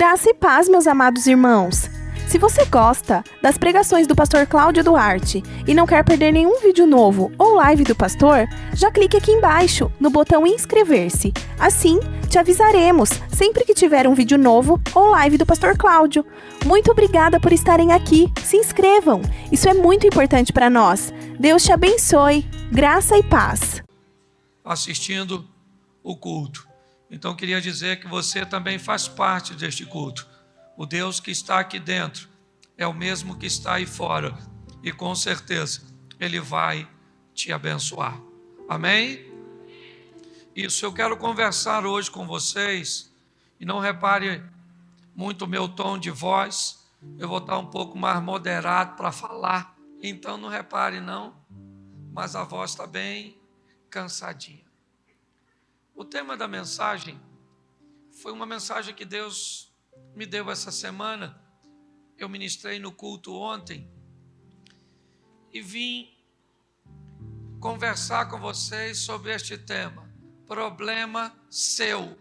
Graça e paz, meus amados irmãos! Se você gosta das pregações do pastor Cláudio Duarte e não quer perder nenhum vídeo novo ou live do pastor, já clique aqui embaixo no botão inscrever-se. Assim, te avisaremos sempre que tiver um vídeo novo ou live do pastor Cláudio. Muito obrigada por estarem aqui. Se inscrevam. Isso é muito importante para nós. Deus te abençoe. Graça e paz. Assistindo o culto. Então, queria dizer que você também faz parte deste culto. O Deus que está aqui dentro é o mesmo que está aí fora. E com certeza, Ele vai te abençoar. Amém? Isso, eu quero conversar hoje com vocês. E não repare muito o meu tom de voz. Eu vou estar um pouco mais moderado para falar. Então, não repare não. Mas a voz está bem cansadinha. O tema da mensagem foi uma mensagem que Deus me deu essa semana. Eu ministrei no culto ontem e vim conversar com vocês sobre este tema, problema seu.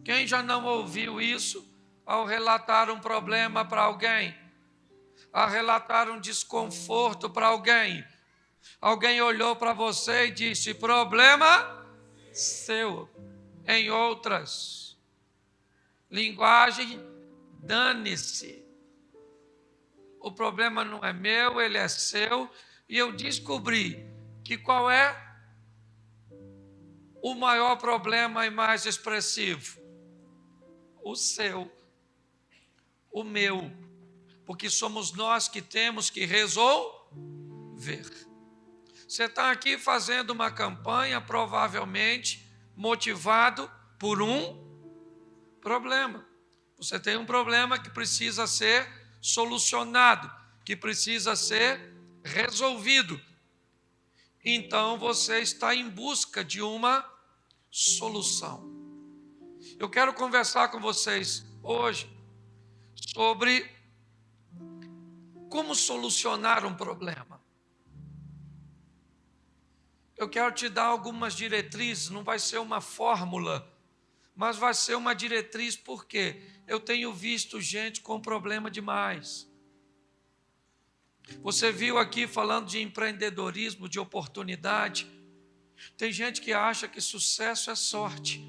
Quem já não ouviu isso ao relatar um problema para alguém, ao relatar um desconforto para alguém? Alguém olhou para você e disse, problema seu. Em outras, linguagem, dane-se. O problema não é meu, ele é seu. E eu descobri que qual é o maior problema e mais expressivo? O seu, o meu. Porque somos nós que temos que resolver. Você está aqui fazendo uma campanha, provavelmente motivado por um problema. Você tem um problema que precisa ser solucionado, que precisa ser resolvido. Então você está em busca de uma solução. Eu quero conversar com vocês hoje sobre como solucionar um problema. Eu quero te dar algumas diretrizes, não vai ser uma fórmula, mas vai ser uma diretriz porque eu tenho visto gente com problema demais. Você viu aqui falando de empreendedorismo, de oportunidade. Tem gente que acha que sucesso é sorte.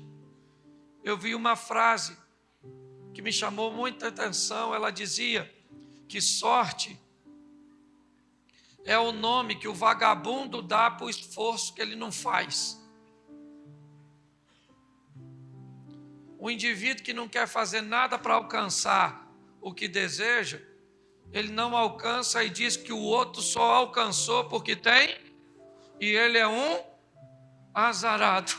Eu vi uma frase que me chamou muita atenção, ela dizia que sorte é o nome que o vagabundo dá para o esforço que ele não faz. O indivíduo que não quer fazer nada para alcançar o que deseja, ele não alcança e diz que o outro só alcançou porque tem, e ele é um azarado.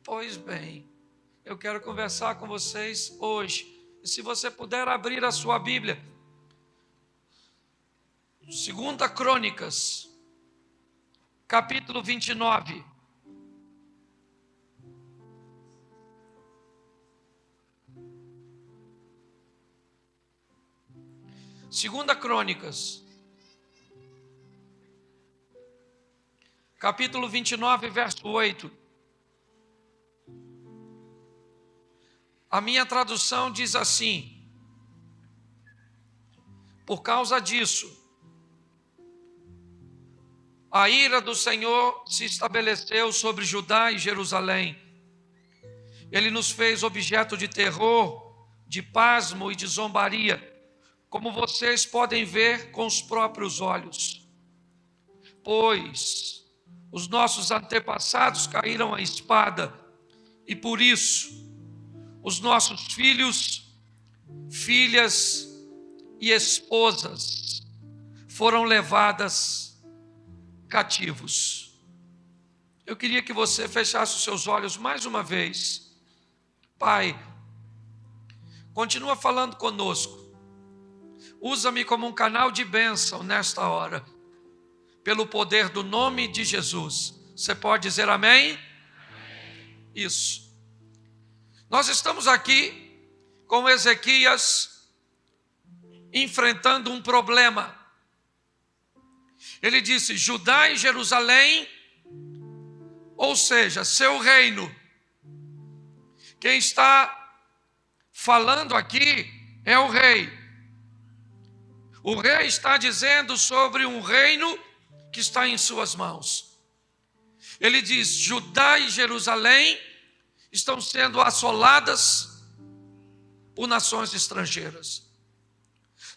Pois bem, eu quero conversar com vocês hoje. E se você puder abrir a sua Bíblia, 2 Crônicas, capítulo 29. Segunda Crônicas, capítulo 29, verso 8. A minha tradução diz assim: por causa disso, a ira do Senhor se estabeleceu sobre Judá e Jerusalém. Ele nos fez objeto de terror, de pasmo e de zombaria, como vocês podem ver com os próprios olhos. Pois os nossos antepassados caíram à espada, e por isso os nossos filhos, filhas e esposas foram levadas cativos. Eu queria que você fechasse os seus olhos mais uma vez. Pai, continua falando conosco. Usa-me como um canal de bênção nesta hora, pelo poder do nome de Jesus. Você pode dizer amém? Amém. Isso. Nós estamos aqui com Ezequias enfrentando um problema. Ele disse, Judá e Jerusalém, ou seja, seu reino, Quem está falando aqui é o rei. O rei está dizendo sobre um reino que está em suas mãos. Ele diz: Judá e Jerusalém estão sendo assoladas por nações estrangeiras.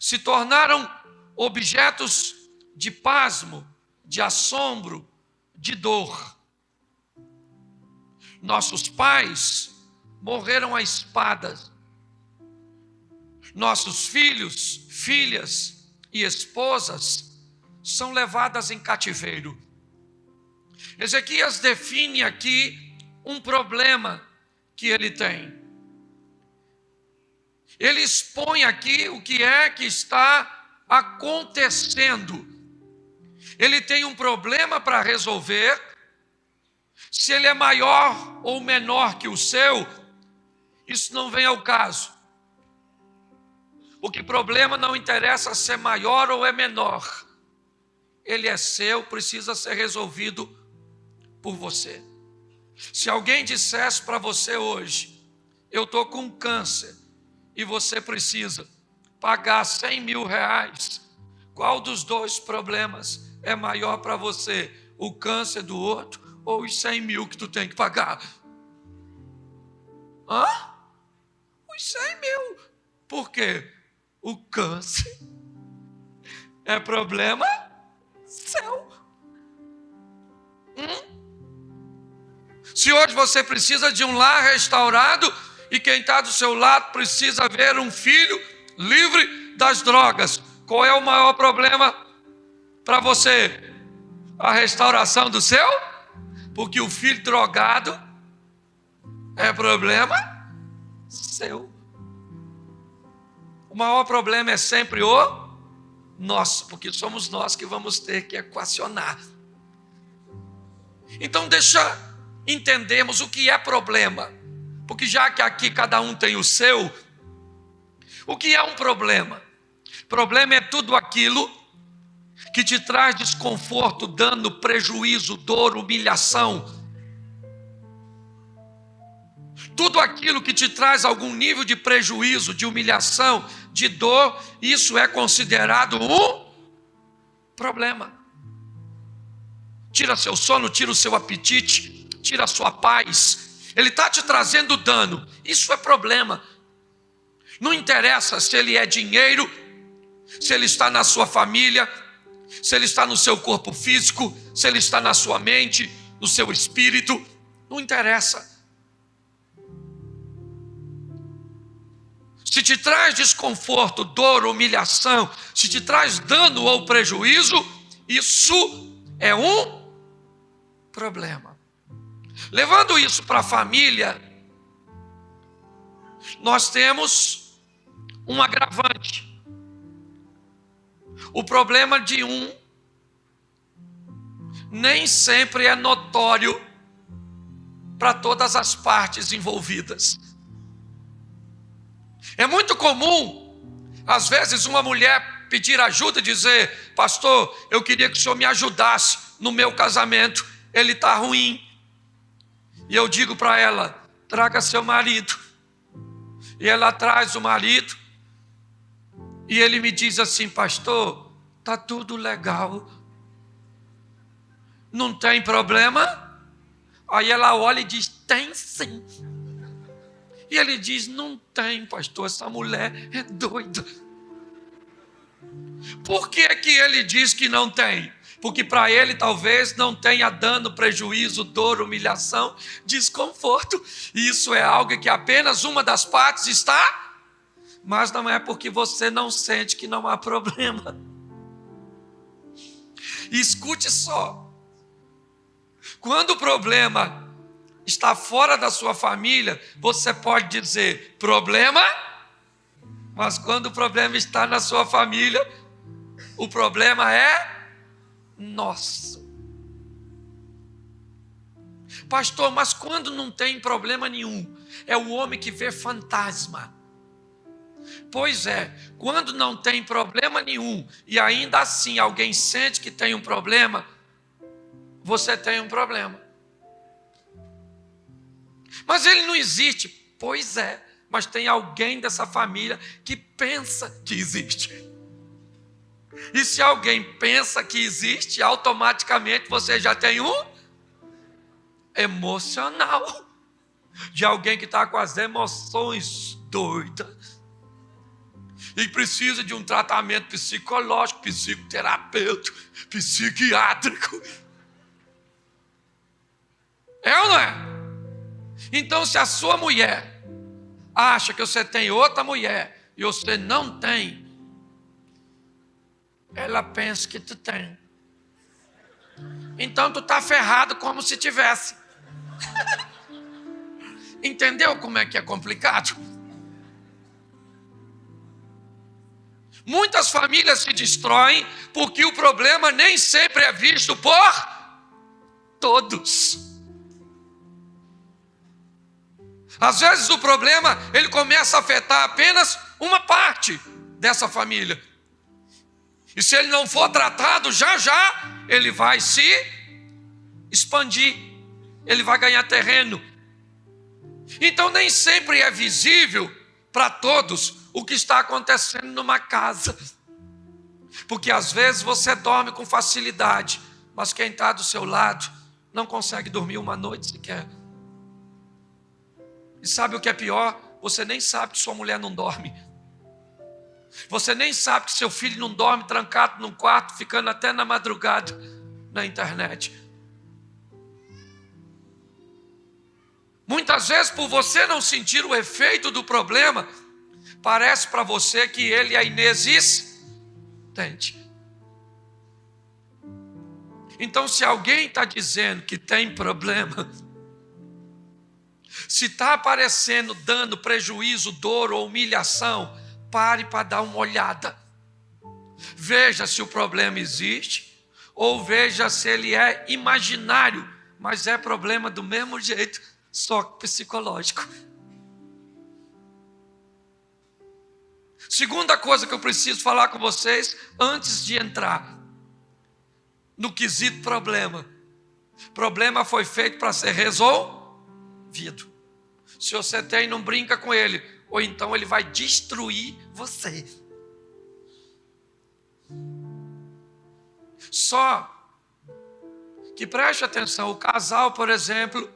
Se tornaram objetos de pasmo, de assombro, de dor. Nossos pais morreram à espada. Nossos filhos, filhas e esposas são levadas em cativeiro. Ezequias define aqui um problema que ele tem. Ele expõe aqui o que é que está acontecendo. Ele tem um problema para resolver. Se ele é maior ou menor que o seu, isso não vem ao caso. Porque problema não interessa se é maior ou é menor. Ele é seu, precisa ser resolvido por você. Se alguém dissesse para você hoje: eu estou com câncer e você precisa pagar 100 mil reais, qual dos dois problemas é maior para você? O câncer do outro ou os 100 mil que tu tem que pagar? Os 100 mil. Por quê? O câncer é problema seu. Se hoje você precisa de um lar restaurado e quem está do seu lado precisa ver um filho livre das drogas, qual é o maior problema para você? A restauração do seu? Porque o filho drogado é problema seu. O maior problema é sempre o nosso, porque somos nós que vamos ter que equacionar. Então deixa entendermos o que é problema, porque já que aqui cada um tem o seu, o que é um problema? Problema é tudo aquilo que te traz desconforto, dano, prejuízo, dor, humilhação. Tudo aquilo que te traz algum nível de prejuízo, de humilhação, de dor, isso é considerado um problema. Tira seu sono, tira o seu apetite, tira a sua paz. Ele está te trazendo dano. Isso é problema. Não interessa se ele é dinheiro, se ele está na sua família, se ele está no seu corpo físico, se ele está na sua mente, no seu espírito. Não interessa. Se te traz desconforto, dor, humilhação, se te traz dano ou prejuízo, isso é um problema. Levando isso para a família, nós temos um agravante. O problema de um nem sempre é notório para todas as partes envolvidas. É muito comum, às vezes, uma mulher pedir ajuda e dizer: pastor, eu queria que o senhor me ajudasse no meu casamento, ele está ruim. E eu digo para ela: traga seu marido. E ela traz o marido, e ele me diz assim: pastor, está tudo legal, não tem problema? Aí ela olha e diz: tem sim. E ele diz: não tem, pastor, essa mulher é doida. Por que que ele diz que não tem? Porque para ele talvez não tenha dano, prejuízo, dor, humilhação, desconforto. Isso é algo que apenas uma das partes está, mas não é porque você não sente que não há problema. E escute só, quando o problema está fora da sua família, você pode dizer problema, mas quando o problema está na sua família, o problema é nosso. Pastor, mas quando não tem problema nenhum, é o homem que vê fantasma. Pois é, quando não tem problema nenhum e ainda assim alguém sente que tem um problema, você tem um problema. Mas ele não existe Pois é, mas tem alguém dessa família que pensa que existe. E se alguém pensa que existe, automaticamente você já tem um emocional de alguém que está com as emoções doidas e precisa de um tratamento psicológico, psicoterapêutico, psiquiátrico. É ou não é? Então, se a sua mulher acha que você tem outra mulher e você não tem, ela pensa que tu tem. Então tu está ferrado como se tivesse. Entendeu como é que é complicado? Muitas famílias se destroem porque o problema nem sempre é visto por todos. Às vezes o problema, ele começa a afetar apenas uma parte dessa família. E se ele não for tratado, já já ele vai se expandir. Ele vai ganhar terreno. Então nem sempre é visível para todos o que está acontecendo numa casa. Porque às vezes você dorme com facilidade, mas quem está do seu lado não consegue dormir uma noite sequer. E sabe o que é pior? Você nem sabe que sua mulher não dorme. Você nem sabe que seu filho não dorme trancado num quarto, ficando até na madrugada na internet. Muitas vezes, por você não sentir o efeito do problema, parece para você que ele é inexistente. Então, se alguém está dizendo que tem problema, se está aparecendo dano, prejuízo, dor ou humilhação, pare para dar uma olhada. Veja se o problema existe ou veja se ele é imaginário, mas é problema do mesmo jeito, só psicológico. Segunda coisa que eu preciso falar com vocês antes de entrar no quesito problema. Problema foi feito para ser resolvido. Se você tem, não brinca com ele, ou então ele vai destruir você. Só que preste atenção, o casal, por exemplo,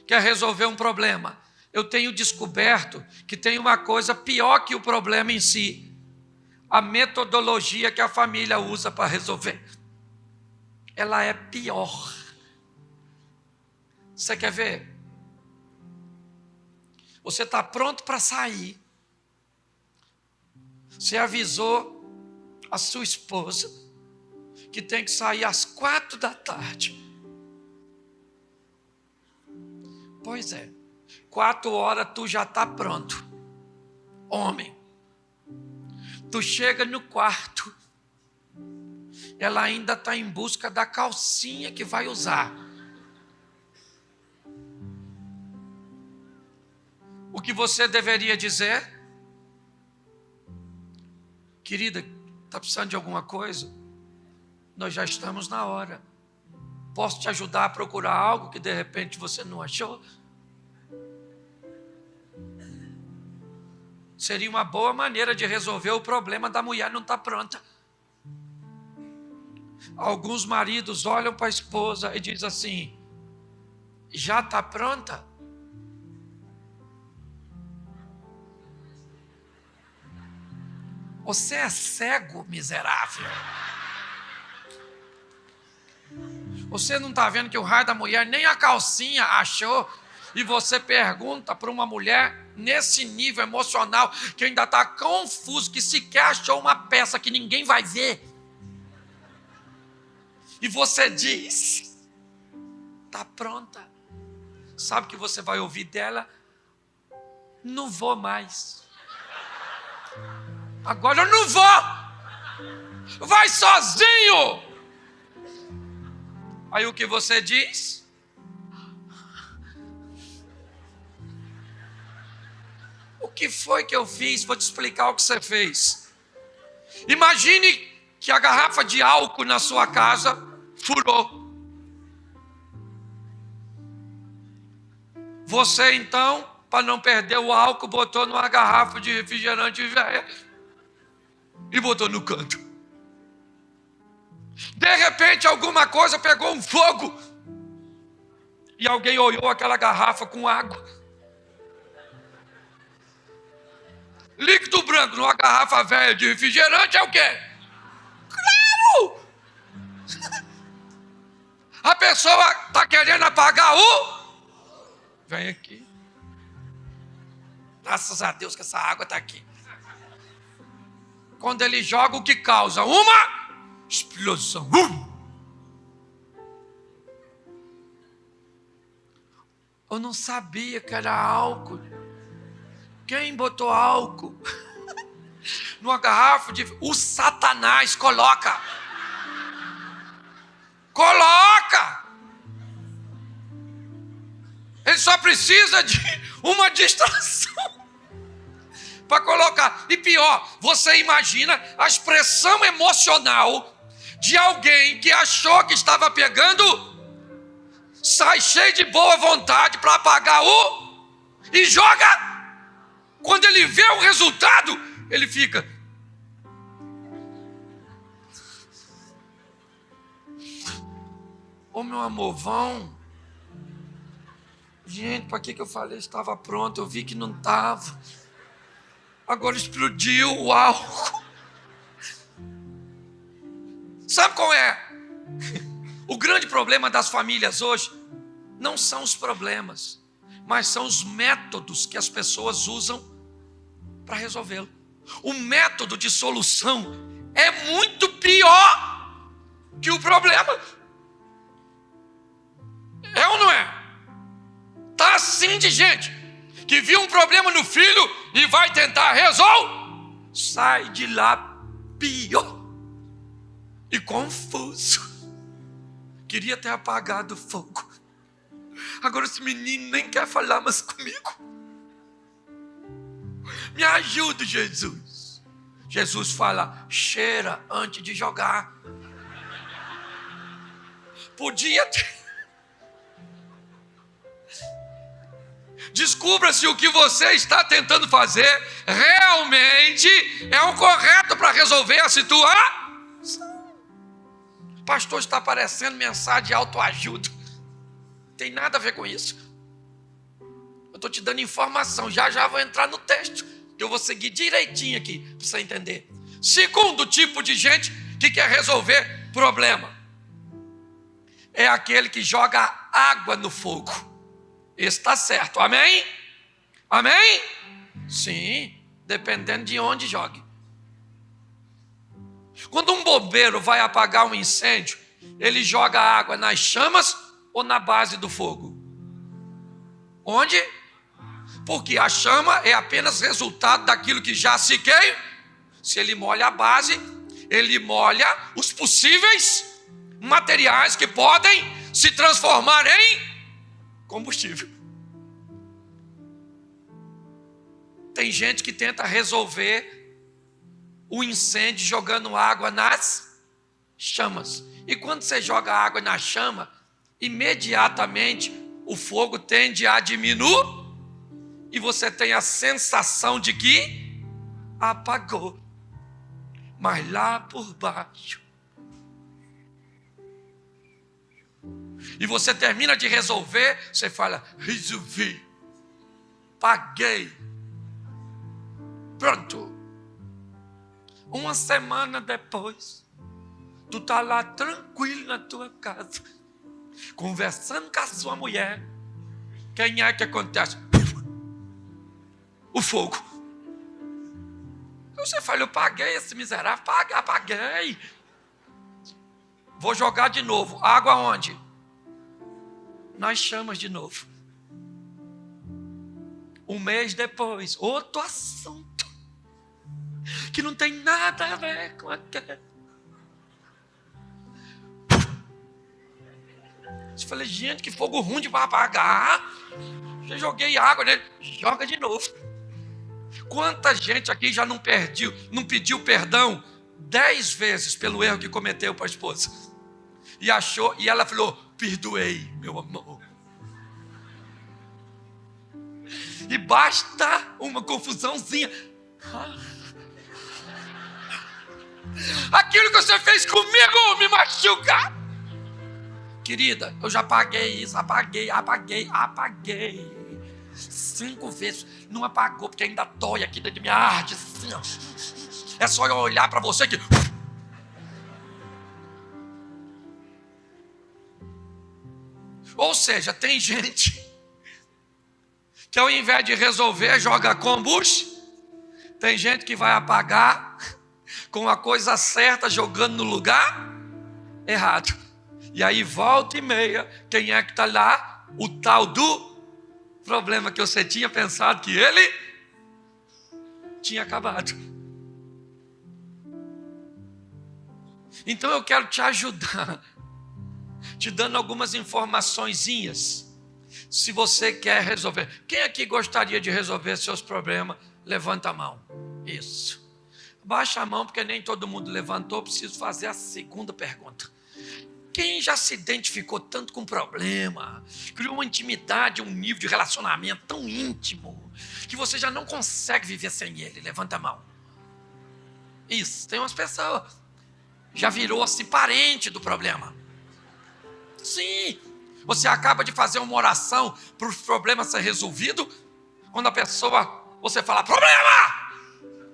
quer resolver um problema. Eu tenho descoberto que tem uma coisa pior que o problema em si: a metodologia que a família usa para resolver. Ela é pior. Você quer ver? Você está pronto para sair. Você avisou a sua esposa que tem que sair às 4 da tarde. Pois é, 4 horas tu já está pronto. Homem, tu chega no quarto, ela ainda está em busca da calcinha que vai usar. O que você deveria dizer? Querida, está precisando de alguma coisa? Nós já estamos na hora. Posso te ajudar a procurar algo que de repente você não achou? Seria uma boa maneira de resolver o problema da mulher não estar pronta. Alguns maridos olham para a esposa e dizem assim: já está pronta? Você é cego, miserável. Você não está vendo que o raio da mulher nem a calcinha achou? E você pergunta para uma mulher nesse nível emocional, que ainda está confuso, que sequer achou uma peça que ninguém vai ver. E você diz: está pronta. Sabe o que você vai ouvir dela? Não vou mais. Agora eu não vou. Vai sozinho. Aí o que você diz? O que foi que eu fiz? Vou te explicar o que você fez. Imagine que a garrafa de álcool na sua casa furou. Você então para não perder o álcool, botou numa garrafa de refrigerante velha e botou no canto. De repente, alguma coisa pegou um fogo e alguém olhou aquela garrafa com água. Líquido branco numa garrafa velha de refrigerante é o quê? Claro! A pessoa está querendo apagar o... Vem aqui. Graças a Deus que essa água está aqui. Quando ele joga, o que causa? Uma explosão. Eu não sabia que era álcool. Quem botou álcool numa garrafa de... O Satanás coloca. Ele só precisa de uma distração para colocar. E pior, você imagina a expressão emocional de alguém que achou que estava pegando, sai cheio de boa vontade para apagar e joga. Quando ele vê o resultado, ele fica... Ô meu amor, vão. Gente, para que eu falei? Estava pronto, eu vi que não estava. Agora explodiu o álcool. Sabe qual é? O grande problema das famílias hoje não são os problemas, mas são os métodos que as pessoas usam para resolvê-lo. O método de solução é muito pior que o problema. É ou não é? Tá assim de gente que viu um problema no filho e vai tentar resolver, sai de lá pior e confuso. Queria ter apagado o fogo. Agora esse menino nem quer falar mais comigo. Me ajuda, Jesus. Jesus fala, cheira antes de jogar. Podia ter. Descubra se o que você está tentando fazer realmente é o correto para resolver a situação. Pastor, está parecendo mensagem de autoajuda. Não tem nada a ver com isso. Eu estou te dando informação. Já vou entrar no texto, que eu vou seguir direitinho aqui para você entender. Segundo tipo de gente que quer resolver problema é aquele que joga água no fogo. Esse está certo, amém? Amém? Sim, dependendo de onde jogue. Quando um bombeiro vai apagar um incêndio, ele joga água nas chamas ou na base do fogo? Onde? Porque a chama é apenas resultado daquilo que já se queima. Se ele molha a base, ele molha os possíveis materiais que podem se transformar em combustível. Tem gente que tenta resolver o incêndio jogando água nas chamas. E quando você joga água na chama, imediatamente o fogo tende a diminuir e você tem a sensação de que apagou. Mas lá por baixo, e você termina de resolver, você fala, resolvi, paguei, pronto. Uma semana depois, tu está lá tranquilo na tua casa, conversando com a sua mulher. Quem é que acontece? O fogo. Você fala, eu paguei esse miserável, paguei. Vou jogar de novo. Água onde? Nas chamas de novo. Um mês depois, outro assunto que não tem nada a ver com aquele. Eu falei, gente, que fogo ruim de apagar. Já joguei água nele, joga de novo. Quanta gente aqui já não pediu perdão 10 vezes pelo erro que cometeu para a esposa? E ela falou, perdoei, meu amor. E basta uma confusãozinha. Aquilo que você fez comigo me machuca. Querida, eu já paguei isso, apaguei 5 vezes, não apagou, porque ainda dói aqui dentro de minha arte. Assim, ó. É só eu olhar para você que... Ou seja, tem gente que ao invés de resolver, joga combustível. Tem gente que vai apagar com a coisa certa, jogando no lugar errado. E aí volta e meia, quem é que está lá? O tal do problema que você tinha pensado que ele tinha acabado. Então eu quero te ajudar, te dando algumas informaçõezinhas. Se você quer resolver. Quem aqui gostaria de resolver seus problemas? Levanta a mão. Isso. Baixa a mão, porque nem todo mundo levantou. Preciso fazer a segunda pergunta. Quem já se identificou tanto com o problema, criou uma intimidade, um nível de relacionamento tão íntimo, que você já não consegue viver sem ele? Levanta a mão. Isso, tem umas pessoas. Já virou-se parente do problema. Sim. Você acaba de fazer uma oração para o problema ser resolvido. Quando a pessoa, você fala, problema!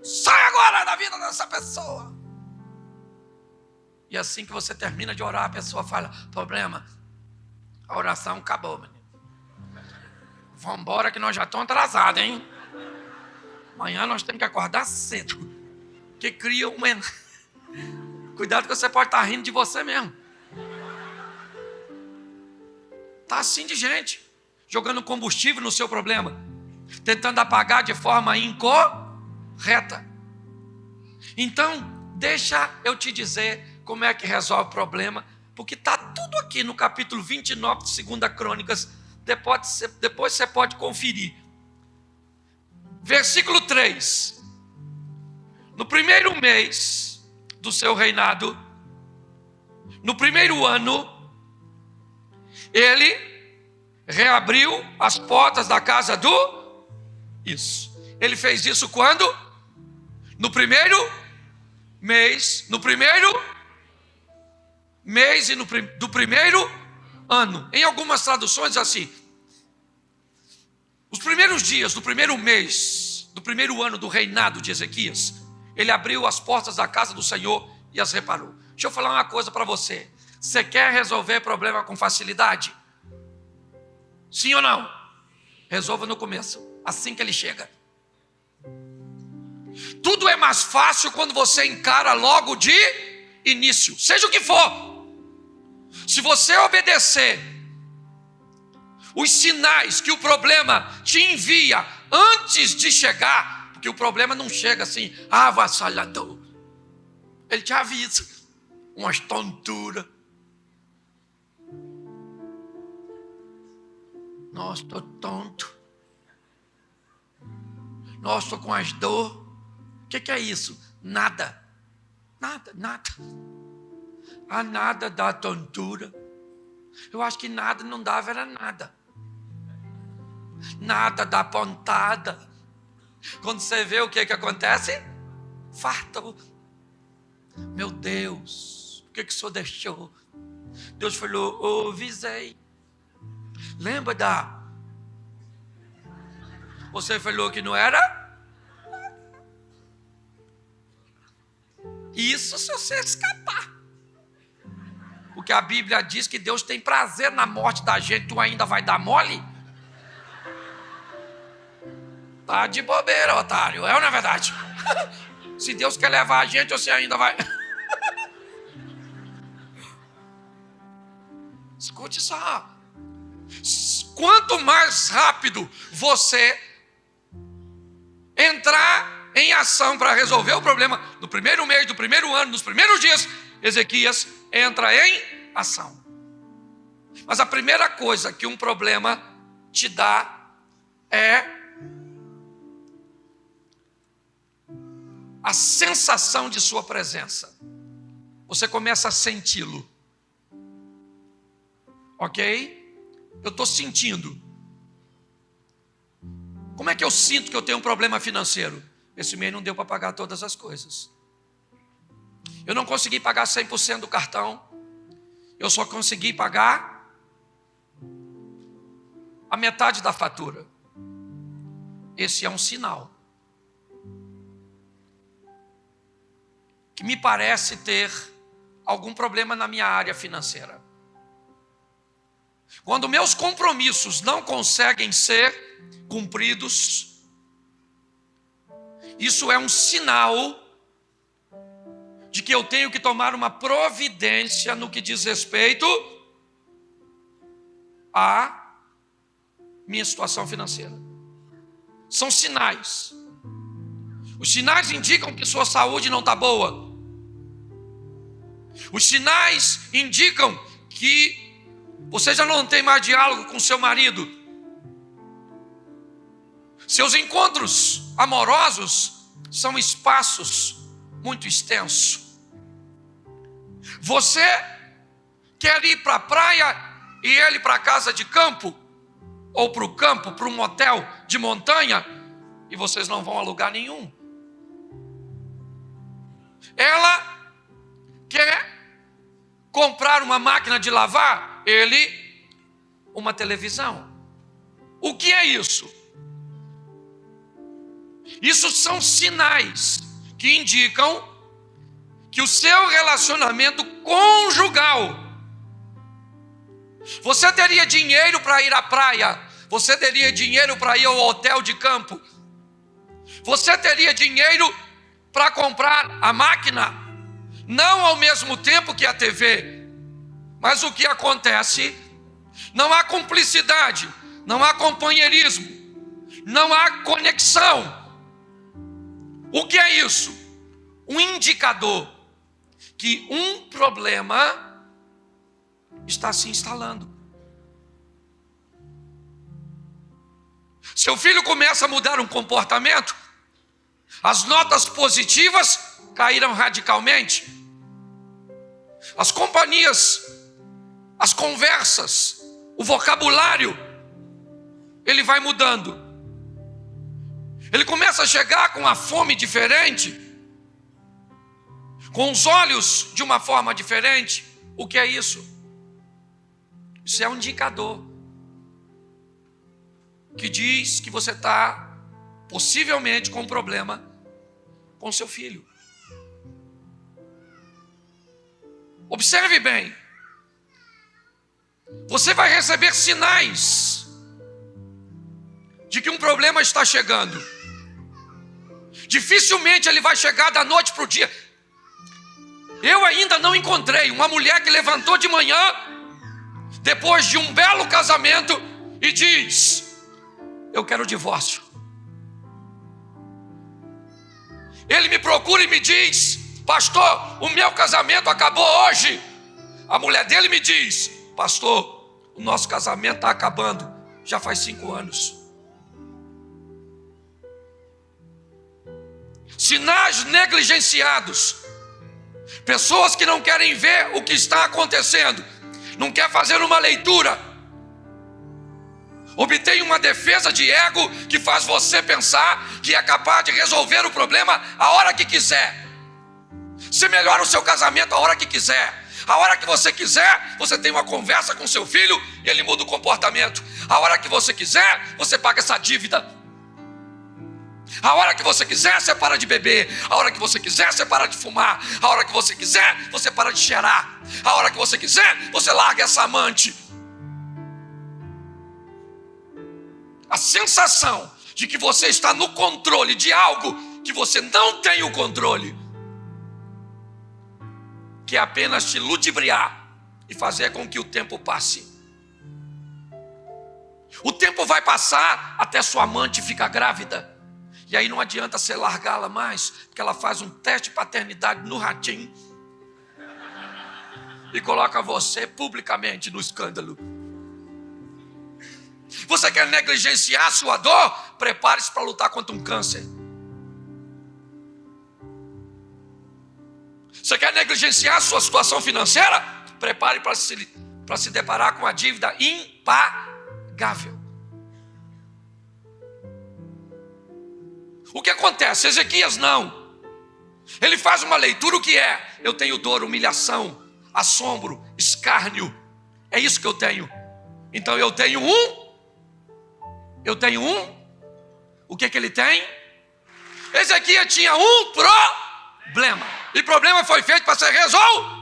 Sai agora da vida dessa pessoa. E assim que você termina de orar, a pessoa fala, problema, a oração acabou, menino. Vamos embora que nós já estamos atrasados, hein? Amanhã nós temos que acordar cedo. Que cria uma... Cuidado que você pode estar rindo de você mesmo. Está assim de gente, jogando combustível no seu problema, tentando apagar de forma incorreta. Então, deixa eu te dizer como é que resolve o problema, porque está tudo aqui no capítulo 29 de 2 Crônicas, depois você pode conferir. Versículo 3. No primeiro mês do seu reinado, no primeiro ano, ele reabriu as portas da casa do... Isso. Ele fez isso quando? No primeiro mês. No primeiro mês e do primeiro ano. Em algumas traduções assim. Os primeiros dias do primeiro mês, do primeiro ano do reinado de Ezequias, ele abriu as portas da casa do Senhor e as reparou. Deixa eu falar uma coisa para você. Você quer resolver problema com facilidade? Sim ou não? Resolva no começo, assim que ele chega. Tudo é mais fácil quando você encara logo de início, seja o que for. Se você obedecer os sinais que o problema te envia antes de chegar, porque o problema não chega assim, avassalador. Ele te avisa, umas tonturas. Nossa, estou tonto. Nossa, estou com as dor. O que é isso? Nada. Nada. A nada dá tontura. Eu acho que nada não dava, era nada. Nada dá pontada. Quando você vê o que acontece? Fartou. Meu Deus, por que o Senhor deixou? Deus falou, avisei. Lembra da... Você falou que não era? Isso se você escapar. Porque a Bíblia diz que Deus tem prazer na morte da gente, tu ainda vai dar mole? Tá de bobeira, otário, é ou não é verdade? Se Deus quer levar a gente, você ainda vai... Escute só. Quanto mais rápido você entrar em ação para resolver o problema, no primeiro mês, do primeiro ano, nos primeiros dias, Ezequias entra em ação. Mas a primeira coisa que um problema te dá é a sensação de sua presença. Você começa a senti-lo. Ok? Eu estou sentindo. Como é que eu sinto que eu tenho um problema financeiro? Esse mês não deu para pagar todas as coisas. Eu não consegui pagar 100% do cartão. Eu só consegui pagar a metade da fatura. Esse é um sinal que me parece ter algum problema na minha área financeira. Quando meus compromissos não conseguem ser cumpridos, isso é um sinal de que eu tenho que tomar uma providência no que diz respeito à minha situação financeira. São sinais. Os sinais indicam que sua saúde não está boa. Os sinais indicam que você já não tem mais diálogo com seu marido. Seus encontros amorosos são espaços muito extensos. Você quer ir para a praia e ele para a casa de campo, ou para o campo, para um motel de montanha, e vocês não vão a lugar nenhum. Ela quer comprar uma máquina de lavar, ele uma televisão. O que é isso? Isso são sinais que indicam que o seu relacionamento conjugal, você teria dinheiro para ir à praia, você teria dinheiro para ir ao hotel de campo, você teria dinheiro para comprar a máquina, não ao mesmo tempo que a TV, mas o que acontece? Não há cumplicidade, não há companheirismo, não há conexão. O que é isso? Um indicador que um problema está se instalando. Seu filho começa a mudar um comportamento, as notas positivas caíram radicalmente. As companhias, as conversas, o vocabulário, ele vai mudando. Ele começa a chegar com a fome diferente, com os olhos de uma forma diferente. O que é isso? Isso é um indicador que diz que você está possivelmente com um problema com seu filho. Observe bem. Você vai receber sinais de que um problema está chegando. Dificilmente ele vai chegar da noite para o dia. Eu ainda não encontrei uma mulher que levantou de manhã, depois de um belo casamento, e diz: eu quero o divórcio. Ele me procura e me diz: pastor, o meu casamento acabou hoje. A mulher dele me diz: pastor, o nosso casamento está acabando, já faz 5 anos. Sinais negligenciados. Pessoas que não querem ver o que está acontecendo, não quer fazer uma leitura, obtém uma defesa de ego que faz você pensar que é capaz de resolver o problema a hora que quiser. Você melhora o seu casamento a hora que quiser. A hora que você quiser, você tem uma conversa com seu filho e ele muda o comportamento. A hora que você quiser, você paga essa dívida. A hora que você quiser, você para de beber. A hora que você quiser, você para de fumar. A hora que você quiser, você para de cheirar. A hora que você quiser, você larga essa amante. A sensação de que você está no controle de algo que você não tem o controle, que é apenas te ludibriar e fazer com que o tempo passe. O tempo vai passar até sua amante ficar grávida. E aí não adianta você largá-la mais, porque ela faz um teste de paternidade no ratinho e coloca você publicamente no escândalo. Você quer negligenciar a sua dor? Prepare-se para lutar contra um câncer. Você quer negligenciar a sua situação financeira? Prepare para se deparar com uma dívida impagável. O que acontece? Ezequias não. Ele faz uma leitura, o que é? Eu tenho dor, humilhação, assombro, escárnio. É isso que eu tenho. Então eu tenho um. O que ele tem? Ezequias tinha um problema. E problema foi feito para ser resolvido.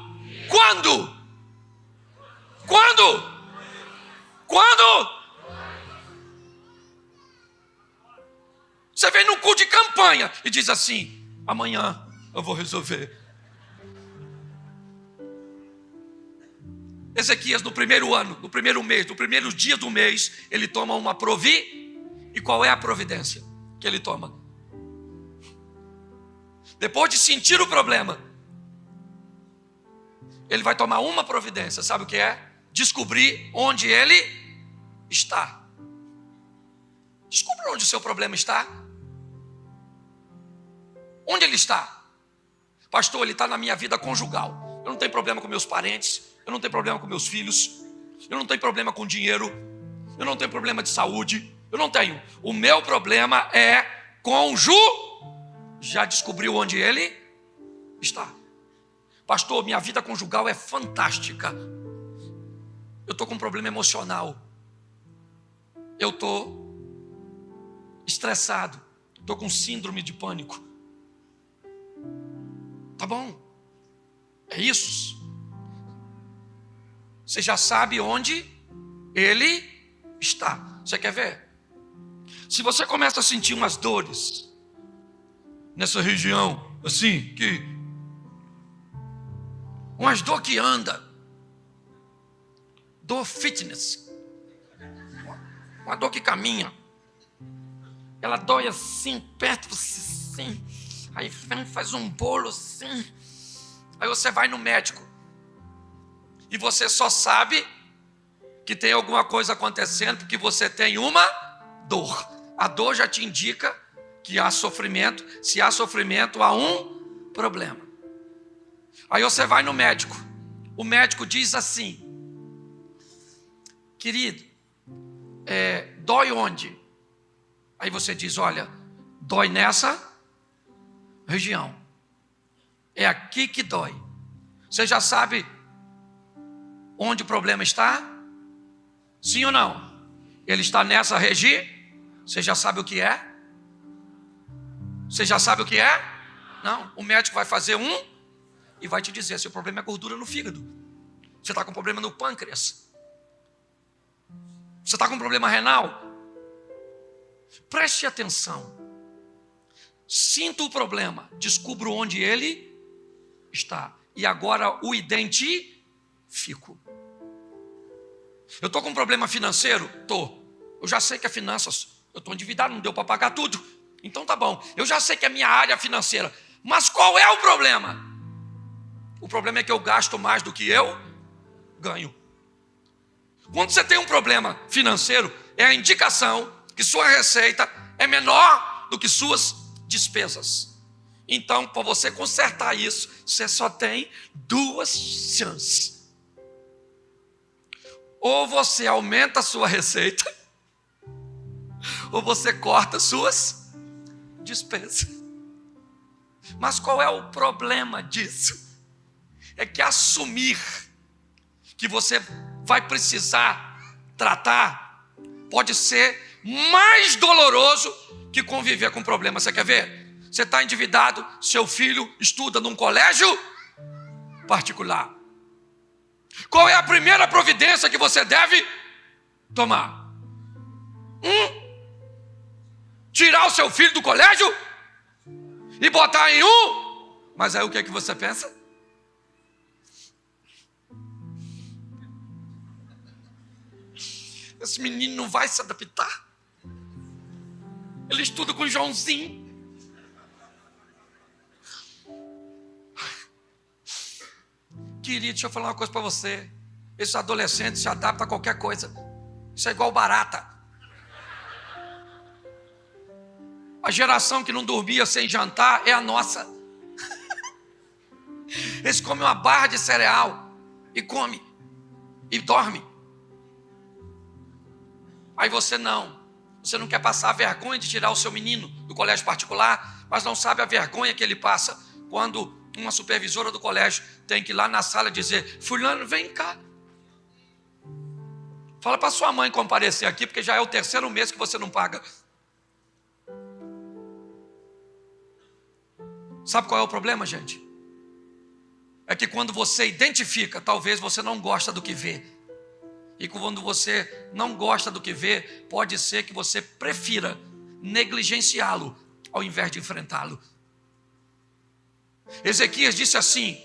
Quando? Você vem num culto de campanha e diz assim: amanhã eu vou resolver. Ezequias, no primeiro ano, no primeiro mês, no primeiro dia do mês, ele toma uma E qual é a providência que ele toma? Depois de sentir o problema, ele vai tomar uma providência. Sabe o que é? Descobrir onde ele está. Descubra onde o seu problema está. Onde ele está? Pastor, ele está na minha vida conjugal. Eu não tenho problema com meus parentes. Eu não tenho problema com meus filhos. Eu não tenho problema com dinheiro. Eu não tenho problema de saúde. Eu não tenho. O meu problema é Já descobriu onde ele está. Pastor, minha vida conjugal é fantástica. Eu estou com um problema emocional. Eu estou estressado. Estou com síndrome de pânico. Tá bom. É isso. Você já sabe onde ele está. Você quer ver? Se você começa a sentir umas dores nessa região, assim, umas dor que anda, dor fitness, uma dor que caminha, ela dói assim, perto de você, assim, aí faz um bolo assim, aí você vai no médico, e você só sabe que tem alguma coisa acontecendo, porque você tem uma dor. A dor já te indica que há sofrimento. Se há sofrimento, há um problema. Aí você vai no médico. O médico diz assim: querido, dói onde? Aí você diz: olha, dói nessa região. É aqui que dói. Você já sabe onde o problema está? Sim ou não? Ele está nessa região. Você já sabe o que é? Você já sabe o que é? Não. O médico vai fazer e vai te dizer se o problema é gordura no fígado. Você está com problema no pâncreas. Você está com problema renal. Preste atenção. Sinta o problema. Descubra onde ele está. E agora o identifico. Eu estou com um problema financeiro? Estou. Eu já sei que é finanças. Eu estou endividado, não deu para pagar tudo. Então tá bom. Eu já sei que é a minha área financeira. Mas qual é o problema? O problema é que eu gasto mais do que eu ganho. Quando você tem um problema financeiro, é a indicação que sua receita é menor do que suas despesas. Então, para você consertar isso, você só tem duas chances. Ou você aumenta a sua receita, ou você corta suas despesas. Mas qual é o problema disso? É que assumir que você vai precisar tratar pode ser mais doloroso que conviver com o problema. Você quer ver? Você está endividado, seu filho estuda num colégio particular. Qual é a primeira providência que você deve tomar? Tirar o seu filho do colégio e botar em Mas aí o que é que você pensa? Esse menino não vai se adaptar. Ele estuda com o Joãozinho. Querido, deixa eu falar uma coisa para você. Esses adolescentes se adaptam a qualquer coisa. Isso é igual barata. A geração que não dormia sem jantar é a nossa. Eles comem uma barra de cereal e come e dorme. Aí você não. Você não quer passar a vergonha de tirar o seu menino do colégio particular, mas não sabe a vergonha que ele passa quando uma supervisora do colégio tem que ir lá na sala dizer: fulano, vem cá. Fala para sua mãe comparecer aqui, porque já é o 3º mês que você não paga. Sabe qual é o problema, gente? É que quando você identifica, talvez você não gosta do que vê. E quando você não gosta do que vê, pode ser que você prefira negligenciá-lo ao invés de enfrentá-lo. Ezequias disse assim: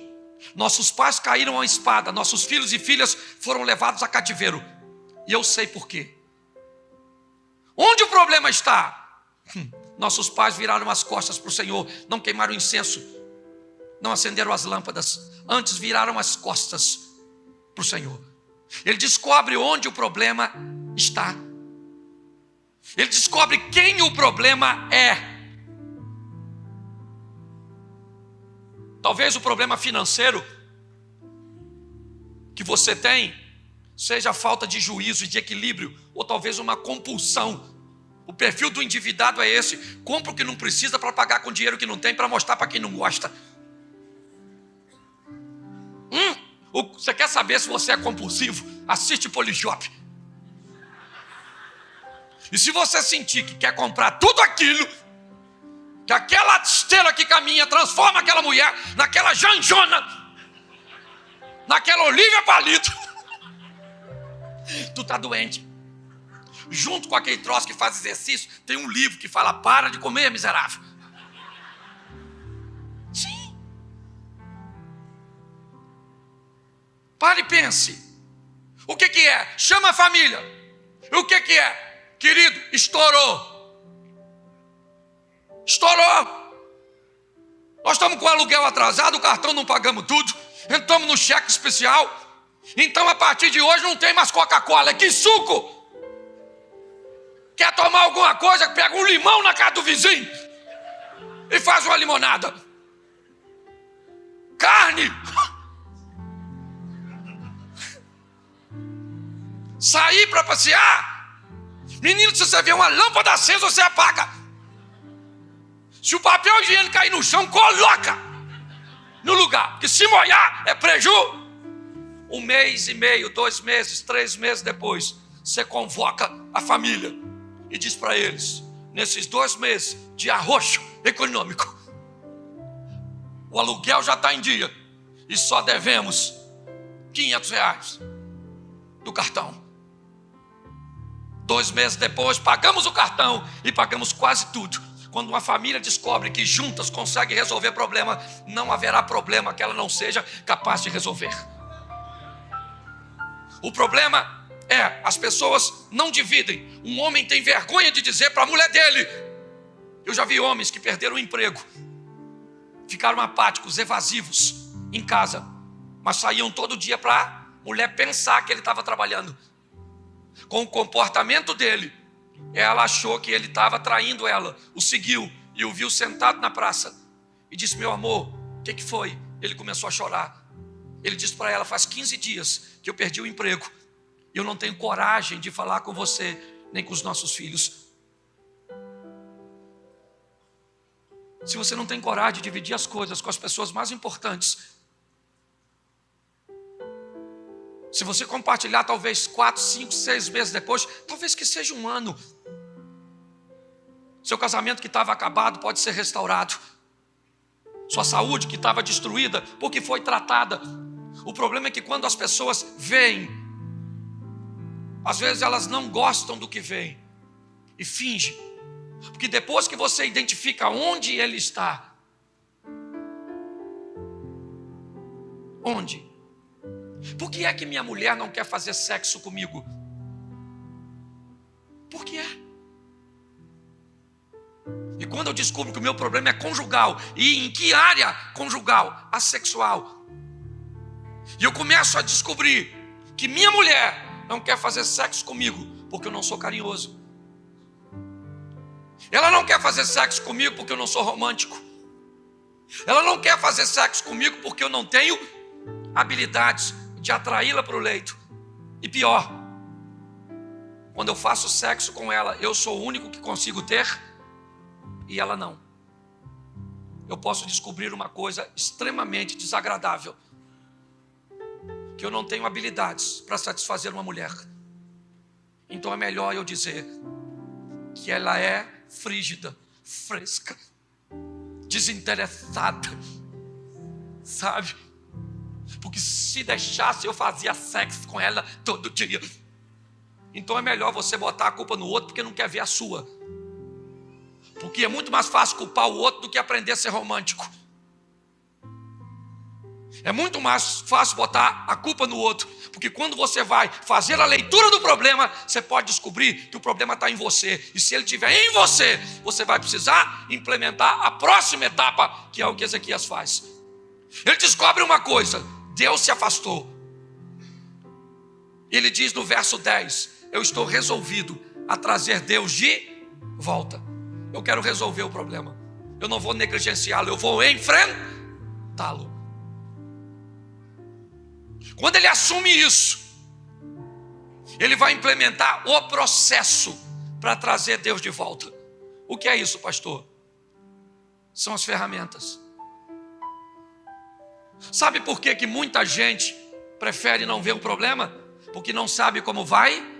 nossos pais caíram à espada, nossos filhos e filhas foram levados a cativeiro. E eu sei por quê. Onde o problema está? Nossos pais viraram as costas para o Senhor, não queimaram incenso, não acenderam as lâmpadas, antes viraram as costas para o Senhor. Ele descobre onde o problema está. Ele descobre quem o problema é. Talvez o problema financeiro que você tem seja a falta de juízo e de equilíbrio, ou talvez uma compulsão. O perfil do endividado é esse: compra o que não precisa para pagar com dinheiro que não tem, para mostrar para quem não gosta. Você quer saber se você é compulsivo? Assiste Polishop. E se você sentir que quer comprar tudo aquilo, que aquela esteira que caminha transforma aquela mulher naquela Janjona, naquela Olívia Palito, tu tá doente. Junto com aquele troço que faz exercício, tem um livro que fala: para de comer, miserável. Sim. Pare e pense. O que é? Chama a família. O que é? Querido, estourou. Nós estamos com o aluguel atrasado, o cartão não pagamos tudo, entramos no cheque especial. Então a partir de hoje não tem mais Coca-Cola, é que suco. Quer tomar alguma coisa? Pega um limão na casa do vizinho e faz uma limonada. Carne. Sair para passear. Menino, se você vê uma lâmpada acesa, você apaga. Se o papel higiênico cair no chão, coloca no lugar, porque se molhar é prejuízo. 1 mês e meio, 2 meses, 3 meses depois, você convoca a família e diz para eles: nesses 2 meses de arroxo econômico, o aluguel já está em dia e só devemos R$500 do cartão. 2 meses depois, pagamos o cartão e pagamos quase tudo. Quando uma família descobre que juntas consegue resolver problema, não haverá problema que ela não seja capaz de resolver. O problema é, as pessoas não dividem. Um homem tem vergonha de dizer para a mulher dele. Eu já vi homens que perderam o emprego, ficaram apáticos, evasivos em casa, mas saíam todo dia para a mulher pensar que ele estava trabalhando. Com o comportamento dele, ela achou que ele estava traindo ela, o seguiu e o viu sentado na praça e disse: meu amor, o que foi? Ele começou a chorar. Ele disse para ela: faz 15 dias que eu perdi o emprego e eu não tenho coragem de falar com você nem com os nossos filhos. Se você não tem coragem de dividir as coisas com as pessoas mais importantes, se você compartilhar talvez 4, 5, 6 meses depois, talvez que seja 1 ano, seu casamento que estava acabado pode ser restaurado. Sua saúde que estava destruída porque foi tratada. O problema é que quando as pessoas veem, às vezes elas não gostam do que veem e fingem. Porque depois que você identifica onde ele está, onde? Por que é que minha mulher não quer fazer sexo comigo? Por que é? E quando eu descubro que o meu problema é conjugal, e em que área conjugal? Assexual. E eu começo a descobrir que minha mulher não quer fazer sexo comigo porque eu não sou carinhoso. Ela não quer fazer sexo comigo porque eu não sou romântico. Ela não quer fazer sexo comigo porque eu não tenho habilidades de atraí-la para o leito. E pior, Quando eu faço sexo com ela, eu sou o único que consigo ter e ela não. Eu posso descobrir uma coisa extremamente desagradável, que eu não tenho habilidades para satisfazer uma mulher. Então é melhor eu dizer que ela é frígida, fresca, desinteressada, sabe? Porque se deixasse eu fazia sexo com ela todo dia. Então é melhor você botar a culpa no outro porque não quer ver a sua. Porque é muito mais fácil culpar o outro do que aprender a ser romântico. É muito mais fácil botar a culpa no outro, porque quando você vai fazer a leitura do problema, você pode descobrir que o problema está em você. E se ele estiver em você, você vai precisar implementar a próxima etapa, que é o que Ezequias faz. Ele descobre uma coisa: Deus se afastou. Ele diz no verso 10: eu estou resolvido a trazer Deus de volta. Eu quero resolver o problema. Eu não vou negligenciá-lo, eu vou enfrentá-lo. Quando ele assume isso, ele vai implementar o processo para trazer Deus de volta. O que é isso, pastor? São as ferramentas. Sabe por que muita gente prefere não ver o problema? Porque não sabe como vai.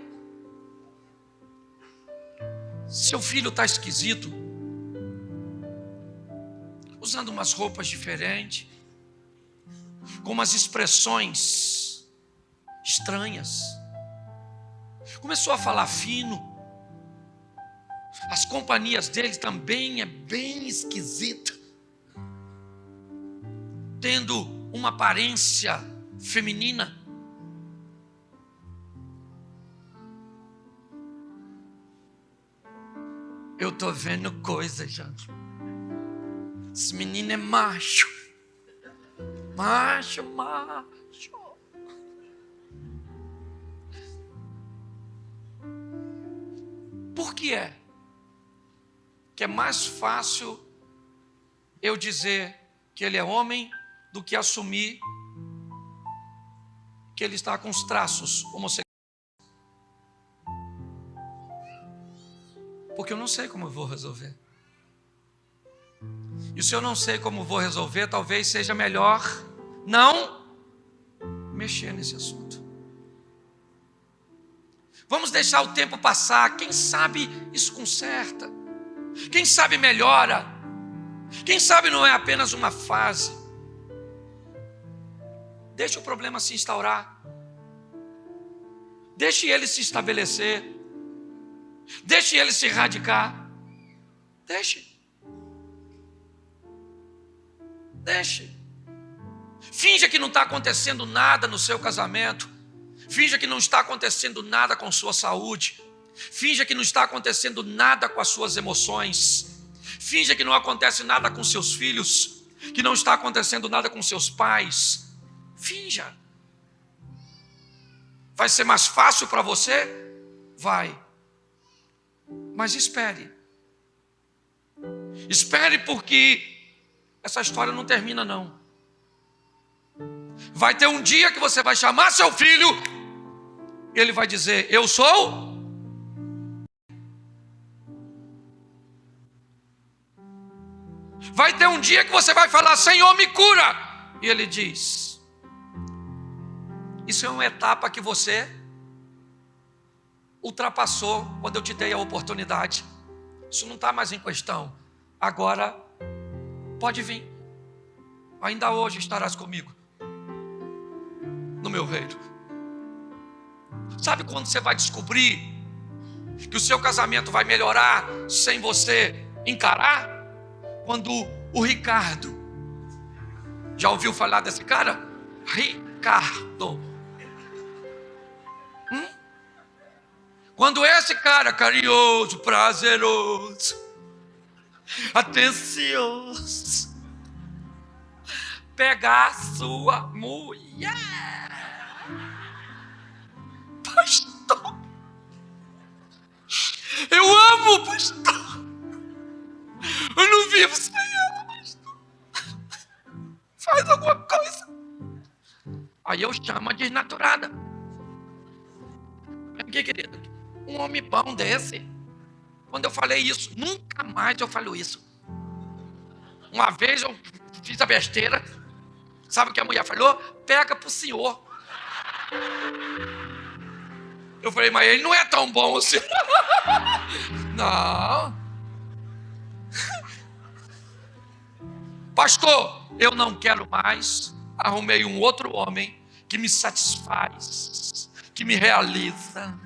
Seu filho está esquisito, usando umas roupas diferentes, com umas expressões estranhas, começou a falar fino, as companhias dele também é bem esquisita, tendo uma aparência feminina. Eu estou vendo coisa, gente. Esse menino é macho. Macho. Por que é? Que é mais fácil eu dizer que ele é homem do que assumir que ele está com os traços homossexuais. Porque eu não sei como eu vou resolver. E se eu não sei como vou resolver, talvez seja melhor não mexer nesse assunto. Vamos deixar o tempo passar. Quem sabe isso conserta. Quem sabe melhora. Quem sabe não é apenas uma fase. Deixe o problema se instaurar. Deixe ele se estabelecer. Deixe ele se erradicar. Deixe. Finja que não está acontecendo nada no seu casamento. Finja que não está acontecendo nada com sua saúde. Finja que não está acontecendo nada com as suas emoções. Finja que não acontece nada com seus filhos. Que não está acontecendo nada com seus pais. Finja. Vai ser mais fácil para você? Vai. Mas espere. Espere, porque essa história não termina não. Vai ter um dia que você vai chamar seu filho e ele vai dizer: eu sou. Vai ter um dia que você vai falar: Senhor, me cura. E ele diz: isso é uma etapa que você ultrapassou quando eu te dei a oportunidade. Isso não está mais em questão. Agora pode vir. Ainda hoje estarás comigo no meu reino. Sabe quando você vai descobrir que o seu casamento vai melhorar sem você encarar? Quando o Ricardo, já ouviu falar desse cara? Ricardo. Quando esse cara carinhoso, prazeroso, atencioso, pegar a sua mulher, pastor, eu amo, pastor, eu não vivo sem ela, pastor, faz alguma coisa. Aí eu chamo a desnaturada. Aqui, querido, Um homem bom desse. Quando eu falei isso, nunca mais eu falo isso. Uma vez eu fiz a besteira. Sabe o que a mulher falou? Pega pro senhor. Eu falei, mas ele não é tão bom assim. Não. Pastor, eu não quero mais. Arrumei um outro homem que me satisfaz, que me realiza.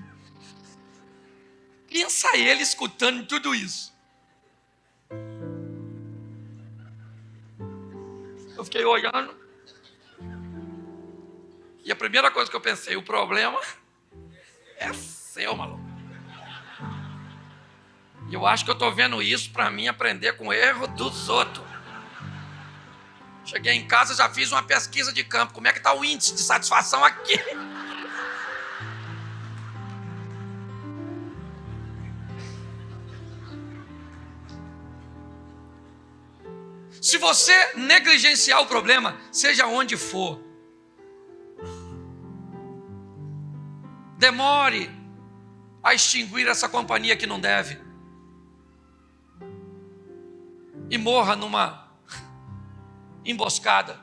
Pensa ele escutando tudo isso. Eu fiquei olhando. E a primeira coisa que eu pensei, o problema é seu, maluco. E eu acho que eu estou vendo isso para mim aprender com o erro dos outros. Cheguei em casa, já fiz uma pesquisa de campo. Como é que está o índice de satisfação aqui? Se você negligenciar o problema, seja onde for, demore a extinguir essa companhia que não deve e morra numa emboscada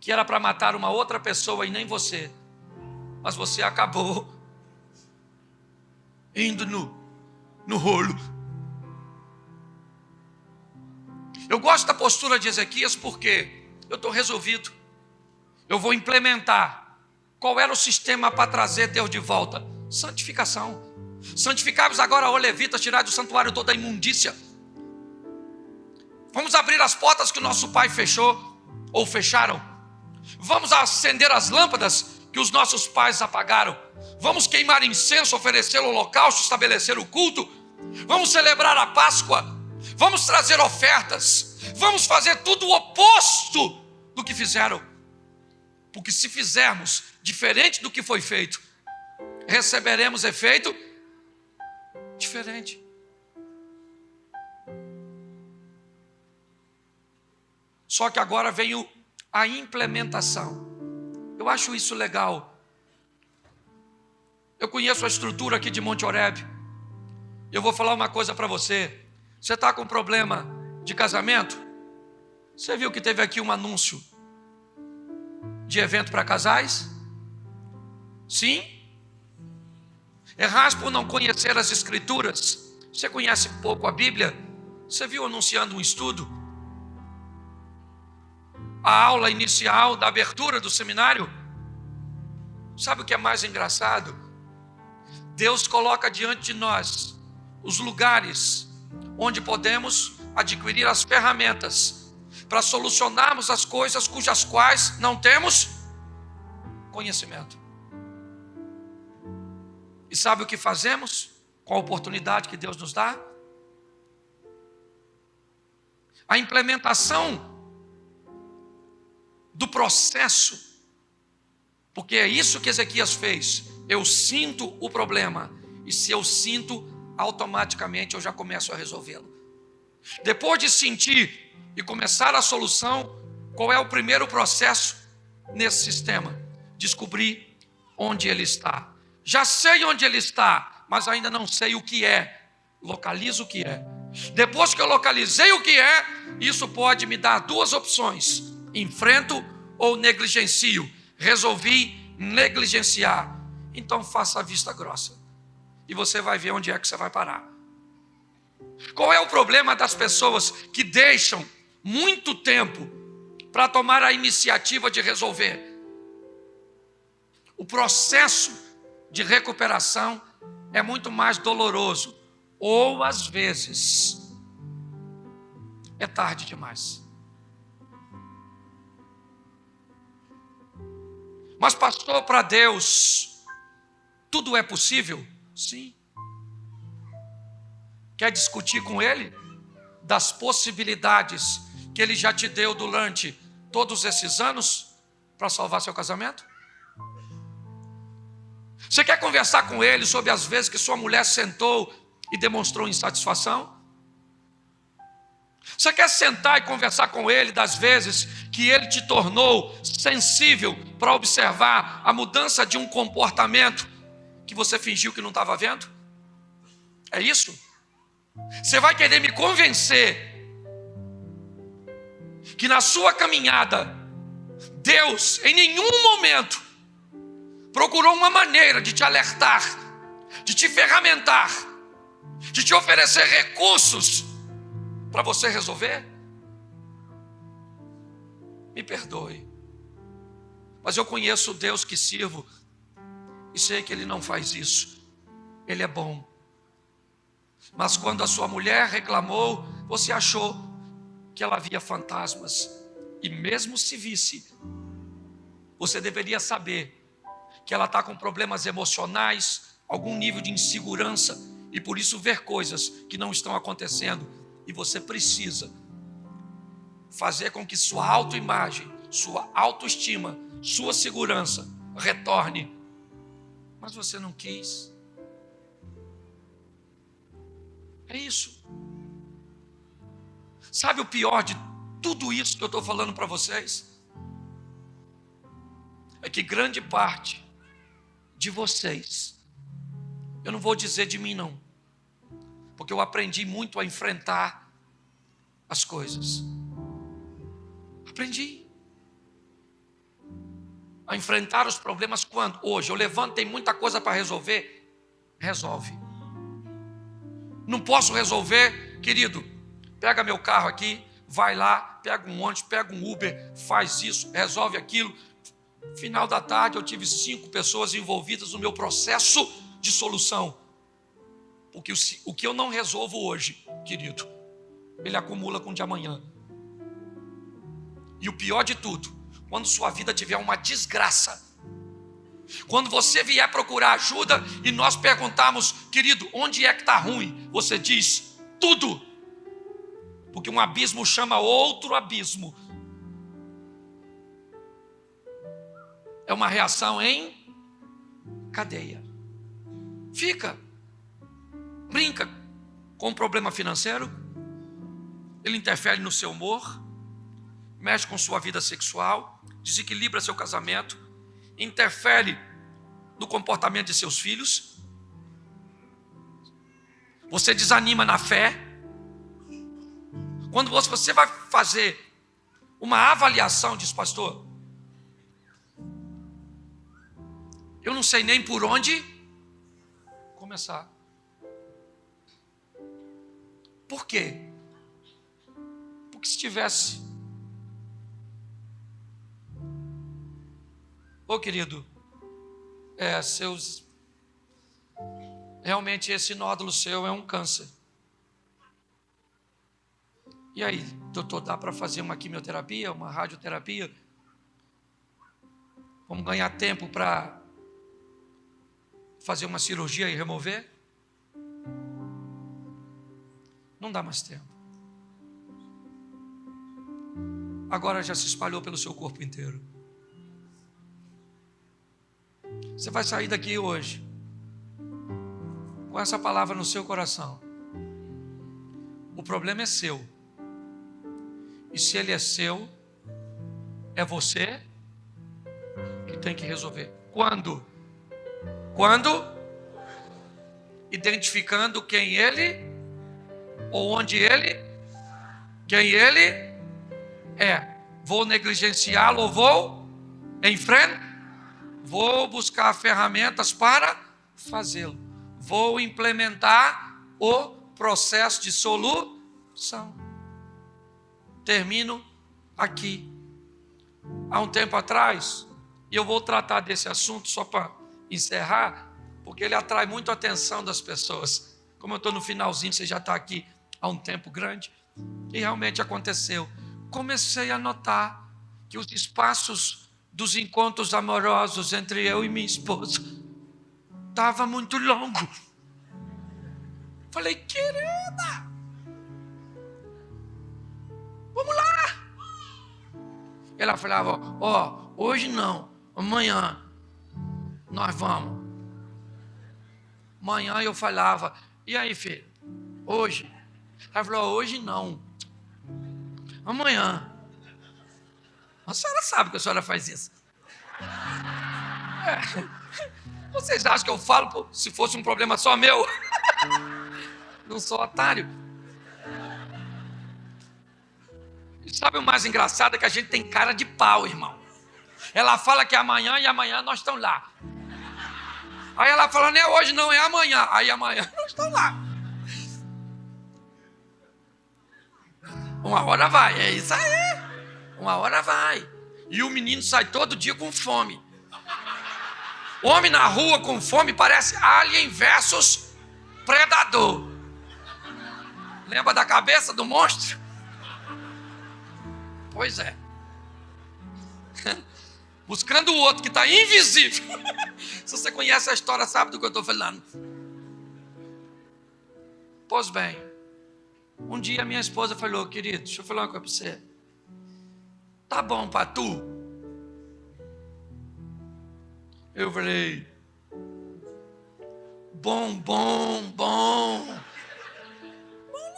que era para matar uma outra pessoa e nem você, mas você acabou indo no rolo. Eu gosto da postura de Ezequias porque eu estou resolvido. Eu vou implementar. Qual era o sistema para trazer Deus de volta? Santificação. Santificai-vos agora, ó levitas, tirai do santuário toda a imundícia. Vamos abrir as portas que o nosso pai fechou ou fecharam. Vamos acender as lâmpadas que os nossos pais apagaram. Vamos queimar incenso, oferecer o holocausto, estabelecer o culto. Vamos celebrar a Páscoa. Vamos trazer ofertas. Vamos fazer tudo o oposto do que fizeram. Porque se fizermos diferente do que foi feito, receberemos efeito diferente. Só que agora vem a implementação. Eu acho isso legal. Eu conheço a estrutura aqui de Monte Oreb. Eu vou falar uma coisa para você. Você está com problema de casamento? Você viu que teve aqui um anúncio de evento para casais? Sim? Erras por não conhecer as escrituras? Você conhece pouco a Bíblia? Você viu anunciando um estudo? A aula inicial da abertura do seminário? Sabe o que é mais engraçado? Deus coloca diante de nós os lugares onde podemos adquirir as ferramentas para solucionarmos as coisas cujas quais não temos conhecimento. E sabe o que fazemos com a oportunidade que Deus nos dá? A implementação do processo, porque é isso que Ezequias fez. Eu sinto o problema, e se eu sinto, automaticamente eu já começo a resolvê-lo. Depois de sentir e começar a solução, qual é o primeiro processo nesse sistema? Descobrir onde ele está. Já sei onde ele está, mas ainda não sei o que é. Localizo o que é. Depois que eu localizei o que é, isso pode me dar duas opções: enfrento ou negligencio. Resolvi negligenciar, então faça a vista grossa e você vai ver onde é que você vai parar. Qual é o problema das pessoas que deixam muito tempo para tomar a iniciativa de resolver? O processo de recuperação é muito mais doloroso, ou às vezes é tarde demais. Mas pastor, para Deus tudo é possível? Sim. Quer discutir com Ele das possibilidades que Ele já te deu durante todos esses anos para salvar seu casamento? Você quer conversar com Ele sobre as vezes que sua mulher sentou e demonstrou insatisfação? Você quer sentar e conversar com Ele das vezes que Ele te tornou sensível para observar a mudança de um comportamento que você fingiu que não estava vendo? É isso? Você vai querer me convencer que na sua caminhada, Deus em nenhum momento procurou uma maneira de te alertar, de te ferramentar, de te oferecer recursos para você resolver? Me perdoe, mas eu conheço o Deus que sirvo e sei que Ele não faz isso. Ele é bom. Mas quando a sua mulher reclamou, você achou que ela via fantasmas. E mesmo se visse, você deveria saber que ela está com problemas emocionais, algum nível de insegurança, e por isso ver coisas que não estão acontecendo. E você precisa fazer com que sua autoimagem, sua autoestima, sua segurança retorne. Mas você não quis. É isso. Sabe o pior de tudo isso que eu estou falando para vocês? É que grande parte de vocês, eu não vou dizer de mim não, porque eu aprendi muito a enfrentar as coisas. Aprendi a enfrentar os problemas quando? Hoje eu levanto, tem muita coisa para resolver. Resolve. Não posso resolver, querido, pega meu carro aqui, vai lá, pega um ônibus, pega um Uber, faz isso, resolve aquilo. Final da tarde eu tive 5 pessoas envolvidas no meu processo de solução. Porque o que eu não resolvo hoje, querido, ele acumula com o de amanhã. E o pior de tudo, quando sua vida tiver uma desgraça, quando você vier procurar ajuda e nós perguntarmos, querido, onde é que está ruim? Você diz, tudo. Porque um abismo chama outro abismo. É uma reação em cadeia. Brinca com um problema financeiro, ele interfere no seu humor, mexe com sua vida sexual, desequilibra seu casamento, interfere no comportamento de seus filhos, você desanima na fé. Quando você vai fazer uma avaliação, diz pastor, eu não sei nem por onde começar. Por quê? Porque se tivesse, querido, realmente esse nódulo seu é um câncer. E aí, doutor, dá para fazer uma quimioterapia, uma radioterapia? Vamos ganhar tempo para fazer uma cirurgia e remover? Não dá mais tempo. Agora já se espalhou pelo seu corpo inteiro. Você vai sair daqui hoje com essa palavra no seu coração. O problema é seu. E se ele é seu, é você que tem que resolver. Quando? Identificando quem ele, ou onde ele, quem ele é. Vou negligenciá-lo ou vou em frente? Vou buscar ferramentas para fazê-lo. Vou implementar o processo de solução. Termino aqui. Há um tempo atrás, e eu vou tratar desse assunto só para encerrar, porque ele atrai muito a atenção das pessoas. Como eu estou no finalzinho, você já está aqui há um tempo grande, e realmente aconteceu. Comecei a notar que os espaços dos encontros amorosos entre eu e minha esposa estava muito longo. Falei, querida, vamos lá. Ela falava, hoje não, amanhã nós vamos. Amanhã eu falava, e aí, filho, hoje? Ela falou, hoje não, amanhã. A senhora sabe que a senhora faz isso. Vocês acham que eu falo se fosse um problema só meu? Não sou otário. E sabe o mais engraçado? É que a gente tem cara de pau, irmão. Ela fala que é amanhã e amanhã nós estamos lá. Aí ela fala, não é hoje não, é amanhã. Aí amanhã nós estamos lá. Uma hora vai, é isso aí. Uma hora vai. E o menino sai todo dia com fome. Homem na rua com fome parece Alien versus Predador. Lembra da cabeça do monstro? Pois é. Buscando o outro que está invisível. Se você conhece a história, sabe do que eu estou falando. Pois bem, um dia minha esposa falou, querido, deixa eu falar uma coisa para você. Tá bom para tu? Eu falei, bom. Bom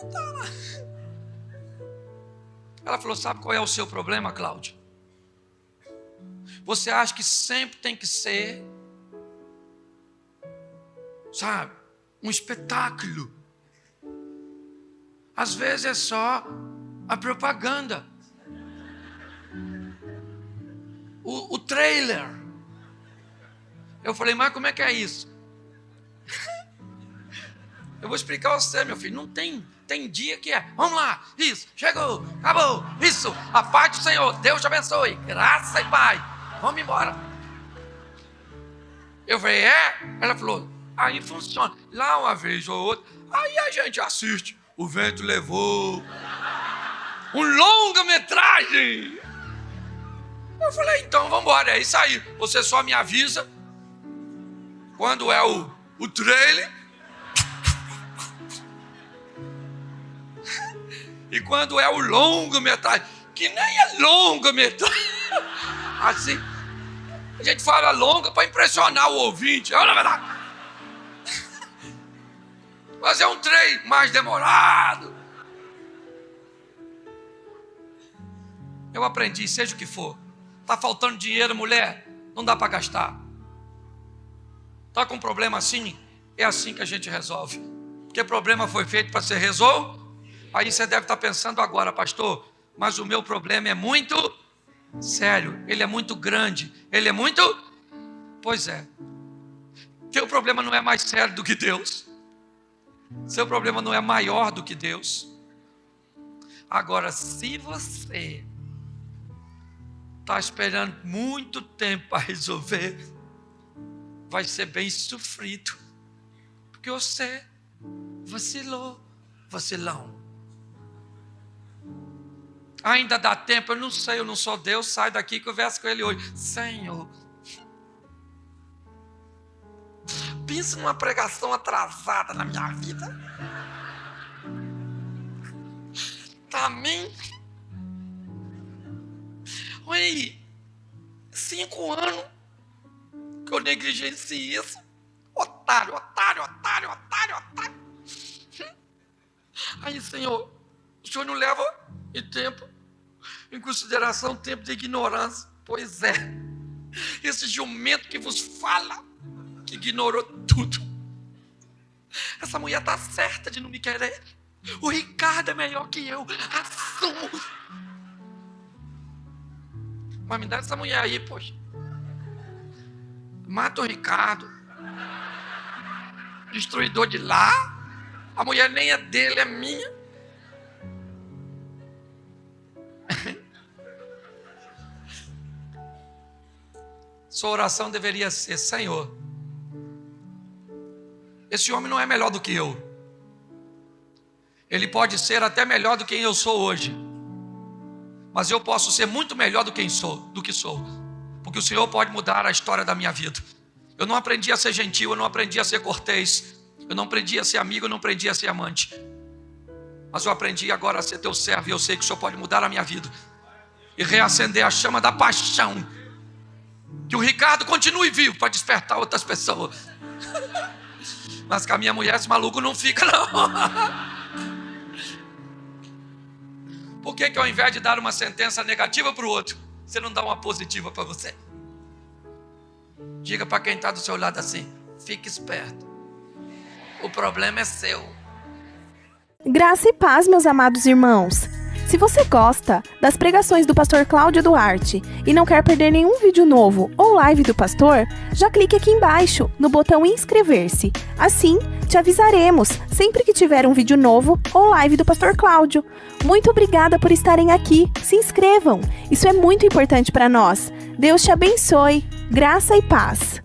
não tá lá. Ela falou, sabe qual é o seu problema, Cláudio? Você acha que sempre tem que ser, sabe, um espetáculo. Às vezes é só a propaganda. O trailer. Eu falei, mas como é que é isso? Eu vou explicar a você, meu filho. Não tem dia que é. Vamos lá, isso, chegou, acabou, isso, a paz do Senhor, Deus te abençoe, graça e paz, vamos embora. Eu falei, é? Ela falou, aí funciona. Lá uma vez ou outra, aí a gente assiste. O vento levou um longa-metragem. Eu falei, então vamos embora, é isso aí. Você só me avisa quando é o trailer e quando é o longa-metragem, que nem é longa-metragem. Assim, a gente fala longa para impressionar o ouvinte. Olha a verdade. Mas é um trem mais demorado. Eu aprendi, seja o que for. Está faltando dinheiro, mulher? Não dá para gastar. Está com um problema assim? É assim que a gente resolve. Porque problema foi feito para ser resolvido. Aí você deve estar pensando agora, pastor, mas o meu problema é muito sério. Ele é muito grande. Ele é muito... Pois é. Teu problema não é mais sério do que Deus. Seu problema não é maior do que Deus. Agora, se você está esperando muito tempo para resolver, vai ser bem sofrido. Porque você vacilou, vacilão. Ainda dá tempo, eu não sei, eu não sou Deus, sai daqui e conversa com ele hoje. Senhor, pensa numa pregação atrasada na minha vida. Amém? Olha aí, 5 anos que eu negligenciei isso. Otário. Aí, Senhor, o Senhor não leva em consideração tempo de ignorância. Pois é, esse jumento que vos fala, que ignorou tudo. Essa mulher está certa de não me querer. O Ricardo é melhor que eu, assumo. Mas me dá essa mulher aí, poxa. Mata o Ricardo. Destruidor de lá. A mulher nem é dele, é minha. Sua oração deveria ser, Senhor, esse homem não é melhor do que eu. Ele pode ser até melhor do que eu sou hoje. Mas eu posso ser muito melhor do que sou. Porque o Senhor pode mudar a história da minha vida. Eu não aprendi a ser gentil, eu não aprendi a ser cortês, eu não aprendi a ser amigo, eu não aprendi a ser amante. Mas eu aprendi agora a ser teu servo, e eu sei que o Senhor pode mudar a minha vida e reacender a chama da paixão. Que o Ricardo continue vivo para despertar outras pessoas. Mas com a minha mulher esse maluco não fica, não. Por que ao invés de dar uma sentença negativa para o outro, você não dá uma positiva para você? Diga para quem está do seu lado assim, fique esperto. O problema é seu. Graça e paz, meus amados irmãos! Se você gosta das pregações do pastor Cláudio Duarte e não quer perder nenhum vídeo novo ou live do pastor, já clique aqui embaixo no botão inscrever-se. Assim, te avisaremos sempre que tiver um vídeo novo ou live do pastor Cláudio. Muito obrigada por estarem aqui. Se inscrevam. Isso é muito importante para nós. Deus te abençoe. Graça e paz.